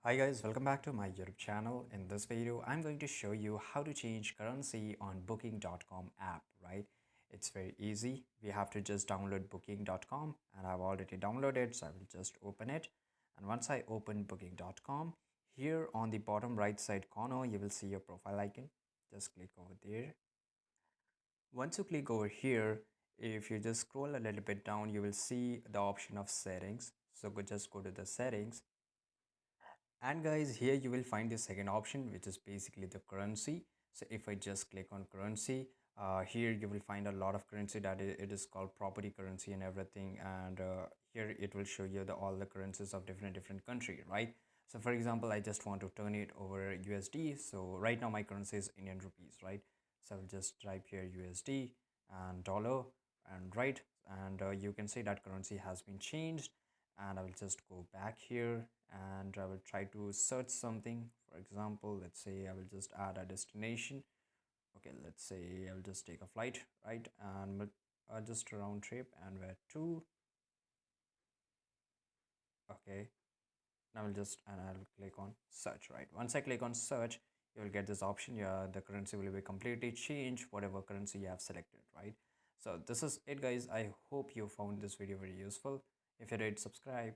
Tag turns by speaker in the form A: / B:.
A: Hi guys, welcome back to my YouTube channel. In this video, I'm going to show you how to change currency on booking.com app, right? It's very easy. We have to just download booking.com and I've already downloaded, so I will just open it. And once I open booking.com, here on the bottom right side corner, you will see your profile icon. Just click over there. Once you click over here, if you just scroll a little bit down, you will see the option of settings. So just go to the settings. And guys, here you will find the second option, which is basically the currency. So if I just click on currency, here you will find a lot of currency that it is called property currency and everything. And here it will show you all the currencies of different country, right? So for example, I just want to turn it over USD. So right now my currency is Indian rupees, right? So I'll just type here USD and dollar and right. And you can see that currency has been changed, and I will just go back here and I will try to search something. For example, let's say I will just add a destination. Okay, let's say I will just take a flight, right? And just a round trip and where to. Okay, now I'll click on search, right? Once I click on search, you will get this option. Yeah, the currency will be completely changed, whatever currency you have selected, right? So this is it, guys. I hope you found this video very useful. If you did, subscribe.